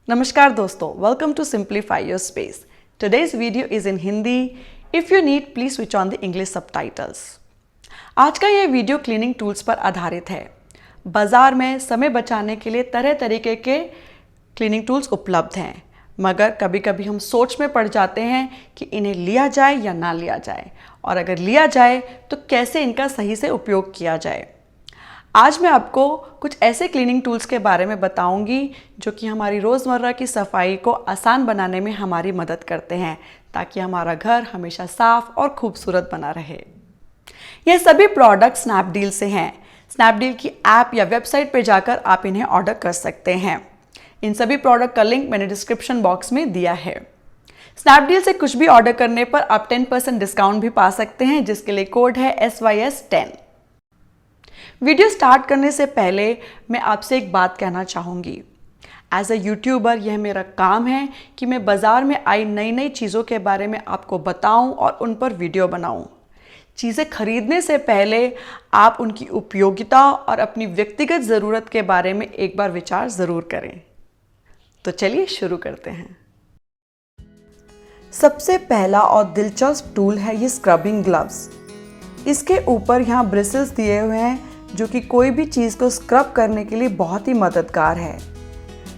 नमस्कार दोस्तों, welcome to simplify your space. Today's video is in Hindi. If you need, please switch on the English subtitles. आज का ये video cleaning tools पर आधारित है। बाजार में समय बचाने के लिए तरह तरीके के क्लीनिंग टूल्स उपलब्ध हैं, मगर कभी कभी हम सोच में पड़ जाते हैं कि इन्हें लिया जाए या ना लिया जाए, और अगर लिया जाए तो कैसे इनका सही से उपयोग किया जाए। आज मैं आपको कुछ ऐसे क्लीनिंग टूल्स के बारे में बताऊंगी जो कि हमारी रोज़मर्रा की सफाई को आसान बनाने में हमारी मदद करते हैं, ताकि हमारा घर हमेशा साफ और खूबसूरत बना रहे। ये सभी प्रोडक्ट स्नैपडील से हैं। स्नैपडील की ऐप या वेबसाइट पर जाकर आप इन्हें ऑर्डर कर सकते हैं। इन सभी प्रोडक्ट का लिंक मैंने डिस्क्रिप्शन बॉक्स में दिया है। स्नैपडील से कुछ भी ऑर्डर करने पर आप 10% डिस्काउंट भी पा सकते हैं, जिसके लिए कोड है SYS10। वीडियो स्टार्ट करने से पहले मैं आपसे एक बात कहना चाहूँगी। एज अ यूट्यूबर यह मेरा काम है कि मैं बाज़ार में आई नई नई चीज़ों के बारे में आपको बताऊं और उन पर वीडियो बनाऊं। चीज़ें खरीदने से पहले आप उनकी उपयोगिता और अपनी व्यक्तिगत ज़रूरत के बारे में एक बार विचार ज़रूर करें। तो चलिए शुरू करते हैं। सबसे पहला और दिलचस्प टूल है ये स्क्रबिंग ग्लव्स। इसके ऊपर यहाँ ब्रिसल्स दिए हुए हैं, जो कि कोई भी चीज़ को स्क्रब करने के लिए बहुत ही मददगार है।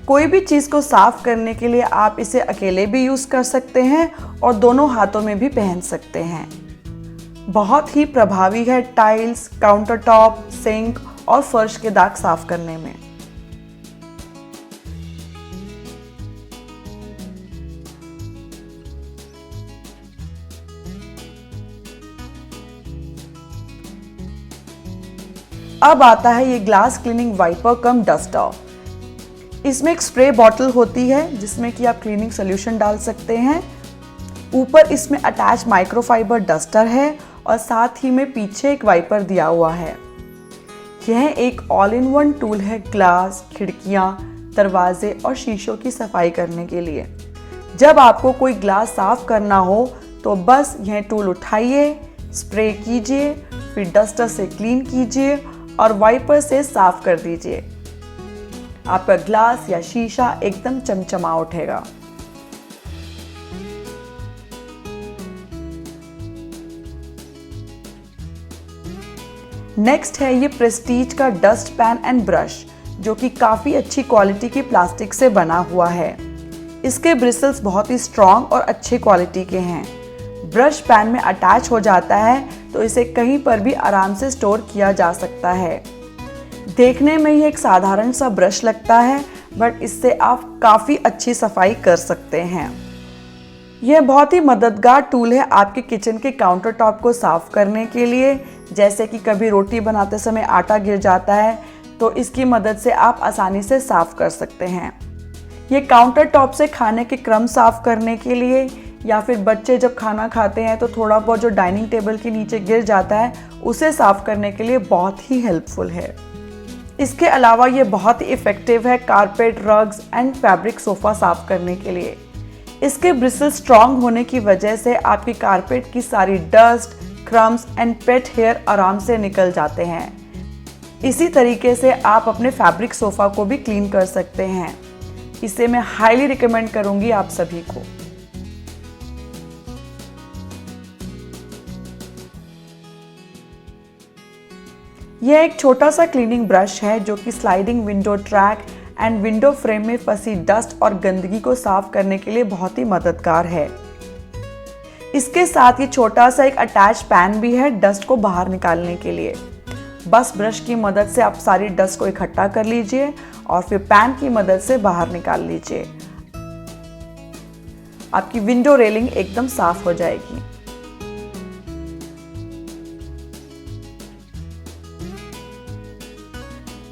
कोई भी चीज़ को साफ करने के लिए आप इसे अकेले भी यूज़ कर सकते हैं और दोनों हाथों में भी पहन सकते हैं। बहुत ही प्रभावी है टाइल्स, काउंटर टॉप, सिंक और फर्श के दाग साफ करने में। अब आता है ये ग्लास क्लीनिंग वाइपर कम डस्टर। इसमें एक स्प्रे बॉटल होती है जिसमें कि आप क्लीनिंग सोल्यूशन डाल सकते हैं। ऊपर इसमें अटैच माइक्रोफाइबर डस्टर है और साथ ही में पीछे एक वाइपर दिया हुआ है। यह एक ऑल इन वन टूल है ग्लास, खिड़कियाँ, दरवाजे और शीशों की सफाई करने के लिए। जब आपको कोई ग्लास साफ करना हो तो बस यह टूल उठाइए, स्प्रे कीजिए, फिर डस्टर से क्लीन कीजिए और वाइपर से साफ कर दीजिए। आपका ग्लास या शीशा एकदम चमचमा उठेगा। नेक्स्ट है ये प्रेस्टीज का डस्ट पैन एंड ब्रश, जो कि काफी अच्छी क्वालिटी की प्लास्टिक से बना हुआ है। इसके ब्रिसल्स बहुत ही स्ट्रॉन्ग और अच्छी क्वालिटी के हैं। ब्रश पैन में अटैच हो जाता है तो इसे कहीं पर भी आराम से स्टोर किया जा सकता है। देखने में ये एक साधारण सा ब्रश लगता है, बट इससे आप काफ़ी अच्छी सफाई कर सकते हैं। यह बहुत ही मददगार टूल है आपके किचन के काउंटर टॉप को साफ करने के लिए। जैसे कि कभी रोटी बनाते समय आटा गिर जाता है तो इसकी मदद से आप आसानी से साफ कर सकते हैं। ये काउंटर टॉप से खाने के क्रम साफ करने के लिए, या फिर बच्चे जब खाना खाते हैं तो थोड़ा बहुत जो डाइनिंग टेबल के नीचे गिर जाता है उसे साफ करने के लिए बहुत ही हेल्पफुल है। इसके अलावा ये बहुत ही इफ़ेक्टिव है carpet, rugs and fabric sofa साफ करने के लिए। इसके ब्रिसल्स स्ट्रॉन्ग होने की वजह से आपकी कारपेट की सारी dust, crumbs and pet hair आराम से निकल जाते हैं। इसी तरीके से आप अपने फैब्रिक सोफ़ा को भी क्लीन कर सकते हैं। इसे मैं हाईली रिकमेंड करूँगी आप सभी को। यह एक छोटा सा क्लीनिंग ब्रश है जो कि sliding window track and window frame में फंसी डस्ट और गंदगी को साफ करने के लिए बहुत ही मददगार है। इसके साथ ये छोटा सा एक अटैच पैन भी है डस्ट को बाहर निकालने के लिए। बस ब्रश की मदद से आप सारी डस्ट को इकट्ठा कर लीजिए और फिर पैन की मदद से बाहर निकाल लीजिए। आपकी विंडो रेलिंग एकदम साफ हो जाएगी।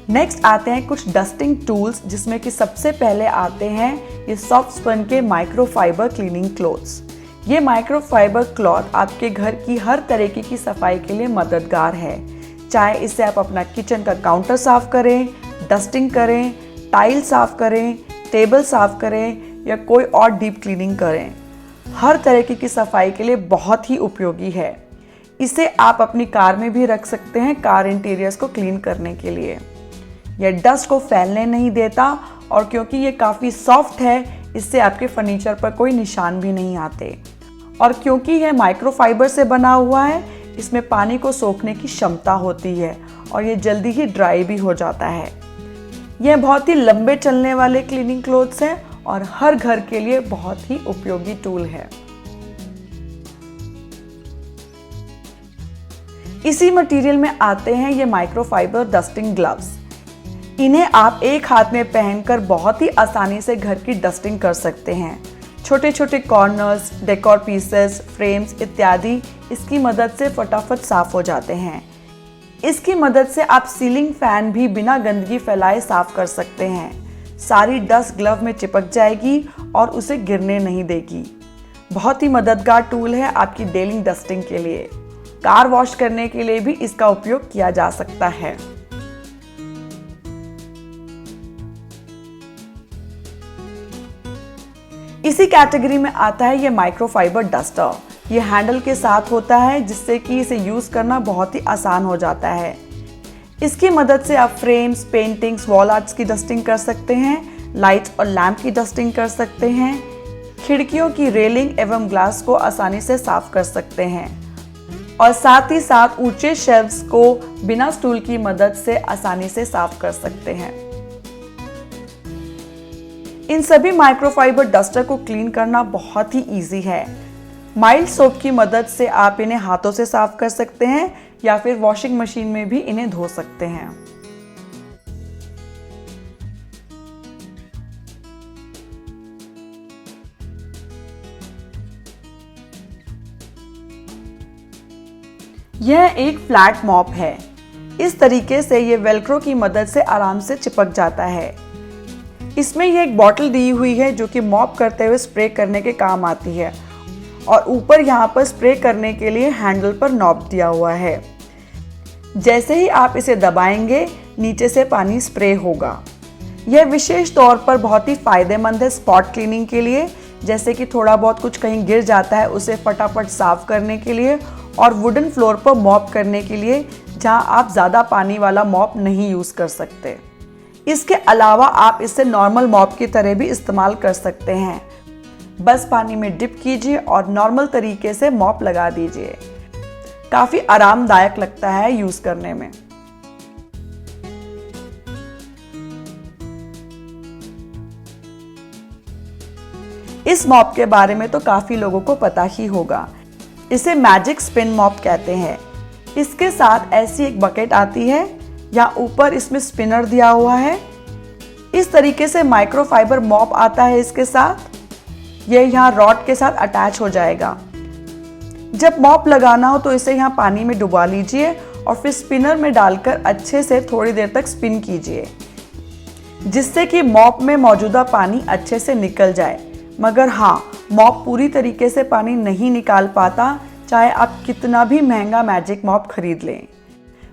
नेक्स्ट आते हैं कुछ डस्टिंग टूल्स, जिसमें कि सबसे पहले आते हैं ये सॉफ्ट स्पन के माइक्रोफाइबर क्लीनिंग क्लॉथ्स। ये माइक्रोफाइबर क्लॉथ आपके घर की हर तरीके की सफाई के लिए मददगार है। चाहे इससे आप अपना किचन का काउंटर साफ करें, डस्टिंग करें, टाइल साफ करें, टेबल साफ करें या कोई और डीप क्लीनिंग करें, हर तरीके की सफाई के लिए बहुत ही उपयोगी है। इसे आप अपनी कार में भी रख सकते हैं कार इंटीरियर्स को क्लीन करने के लिए। यह डस्ट को फैलने नहीं देता और क्योंकि ये काफ़ी सॉफ्ट है इससे आपके फर्नीचर पर कोई निशान भी नहीं आते। और क्योंकि यह माइक्रोफाइबर से बना हुआ है इसमें पानी को सोखने की क्षमता होती है और ये जल्दी ही ड्राई भी हो जाता है। यह बहुत ही लंबे चलने वाले क्लीनिंग क्लोथ्स हैं और हर घर के लिए बहुत ही उपयोगी टूल है। इसी मटेरियल में आते हैं ये माइक्रोफाइबर डस्टिंग ग्लव्स। इन्हें आप एक हाथ में पहनकर बहुत ही आसानी से घर की डस्टिंग कर सकते हैं। छोटे छोटे कॉर्नर्स, डेकोर पीसेस, फ्रेम्स इत्यादि इसकी मदद से फटाफट साफ हो जाते हैं। इसकी मदद से आप सीलिंग फैन भी बिना गंदगी फैलाए साफ कर सकते हैं। सारी डस्ट ग्लव में चिपक जाएगी और उसे गिरने नहीं देगी। बहुत ही मददगार टूल है आपकी डेली डस्टिंग के लिए। कार वॉश करने के लिए भी इसका उपयोग किया जा सकता है। इसी कैटेगरी में आता है ये माइक्रोफाइबर डस्टर। ये हैंडल के साथ होता है जिससे कि इसे यूज करना बहुत ही आसान हो जाता है। इसकी मदद से आप फ्रेम्स, पेंटिंग्स, वॉल आर्ट्स की डस्टिंग कर सकते हैं, लाइट्स और लैंप की डस्टिंग कर सकते हैं, खिड़कियों की रेलिंग एवं ग्लास को आसानी से साफ कर सकते हैं और साथ ही साथ ऊंचे शेल्व्स को बिना स्टूल की मदद से आसानी से साफ कर सकते हैं। इन सभी माइक्रोफाइबर डस्टर को क्लीन करना बहुत ही इजी है। माइल्ड सोप की मदद से आप इन्हें हाथों से साफ कर सकते हैं या फिर वॉशिंग मशीन में भी इन्हें धो सकते हैं। यह एक फ्लैट मॉप है। इस तरीके से ये वेल्क्रो की मदद से आराम से चिपक जाता है। इसमें यह एक बॉटल दी हुई है जो कि मॉप करते हुए स्प्रे करने के काम आती है और ऊपर यहाँ पर स्प्रे करने के लिए हैंडल पर नॉब दिया हुआ है। जैसे ही आप इसे दबाएंगे नीचे से पानी स्प्रे होगा। यह विशेष तौर पर बहुत ही फायदेमंद है स्पॉट क्लीनिंग के लिए, जैसे कि थोड़ा बहुत कुछ कहीं गिर जाता है उसे फटाफट साफ करने के लिए और वुडन फ्लोर पर मॉप करने के लिए जहां आप ज़्यादा पानी वाला मॉप नहीं यूज़ कर सकते। इसके अलावा आप इसे नॉर्मल मॉप की तरह भी इस्तेमाल कर सकते हैं। बस पानी में डिप कीजिए और नॉर्मल तरीके से मॉप लगा दीजिए। काफ़ी आरामदायक लगता है यूज़ करने में। इस मॉप के बारे में तो काफ़ी लोगों को पता ही होगा। इसे मैजिक स्पिन मॉप कहते हैं। इसके साथ ऐसी एक बकेट आती है, यहाँ ऊपर इसमें स्पिनर दिया हुआ है। इस तरीके से माइक्रोफाइबर मॉप आता है इसके साथ। यह यहाँ रॉड के साथ अटैच हो जाएगा। जब मॉप लगाना हो तो इसे यहाँ पानी में डुबा लीजिए और फिर स्पिनर में डालकर अच्छे से थोड़ी देर तक स्पिन कीजिए, जिससे कि मॉप में मौजूदा पानी अच्छे से निकल जाए। मगर हाँ, मॉप पूरी तरीके से पानी नहीं निकाल पाता, चाहे आप कितना भी महंगा मैजिक मॉप खरीद लें।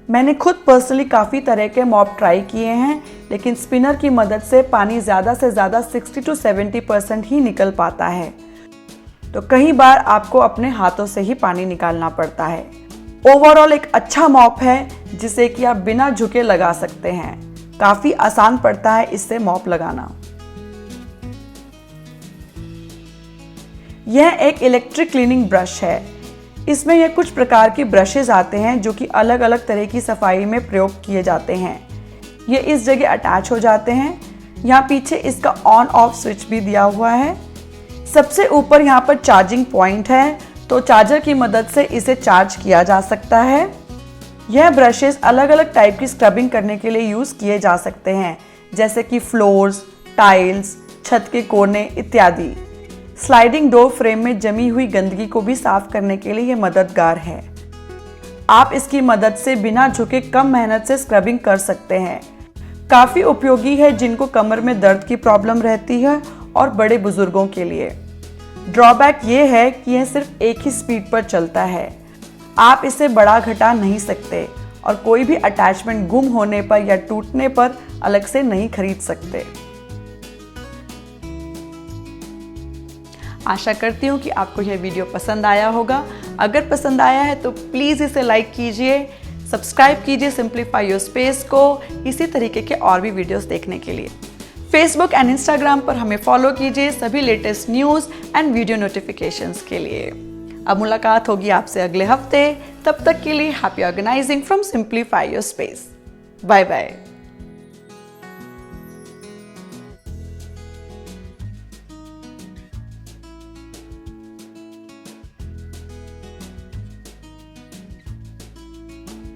मैंने खुद पर्सनली काफ़ी तरह के मॉप ट्राई किए हैं, लेकिन स्पिनर की मदद से पानी ज़्यादा से ज़्यादा 60 to 70% ही निकल पाता है। तो कई बार आपको अपने हाथों से ही पानी निकालना पड़ता है। ओवरऑल एक अच्छा मॉप है जिसे कि आप बिना झुके लगा सकते हैं। काफ़ी आसान पड़ता है इससे मॉप लगाना। यह एक इलेक्ट्रिक क्लीनिंग ब्रश है। इसमें यह कुछ प्रकार के ब्रशेज आते हैं जो कि अलग अलग तरह की सफाई में प्रयोग किए जाते हैं। ये इस जगह अटैच हो जाते हैं। यहाँ पीछे इसका ऑन ऑफ स्विच भी दिया हुआ है। सबसे ऊपर यहाँ पर चार्जिंग पॉइंट है, तो चार्जर की मदद से इसे चार्ज किया जा सकता है। यह ब्रशेज अलग अलग टाइप की स्क्रबिंग करने के लिए यूज़ किए जा सकते हैं, जैसे कि फ्लोर्स, टाइल्स, छत के कोने इत्यादि। स्लाइडिंग डोर फ्रेम में जमी हुई गंदगी को भी साफ करने के लिए यह मददगार है। आप इसकी मदद से बिना झुके कम मेहनत से स्क्रबिंग कर सकते हैं। काफ़ी उपयोगी है जिनको कमर में दर्द की प्रॉब्लम रहती है और बड़े बुजुर्गों के लिए। ड्रॉबैक ये है कि यह सिर्फ एक ही स्पीड पर चलता है। आप इसे बढ़ा घटा नहीं सकते और कोई भी अटैचमेंट गुम होने पर या टूटने पर अलग से नहीं खरीद सकते। आशा करती हूँ कि आपको यह वीडियो पसंद आया होगा। अगर पसंद आया है तो प्लीज़ इसे लाइक कीजिए, सब्सक्राइब कीजिए सिंप्लीफाई योर स्पेस को इसी तरीके के और भी वीडियोस देखने के लिए। फेसबुक एंड इंस्टाग्राम पर हमें फॉलो कीजिए सभी latest news and video notifications के लिए। अब मुलाकात होगी आपसे अगले हफ्ते, तब तक के लिए happy organising from simplify your space. Bye bye.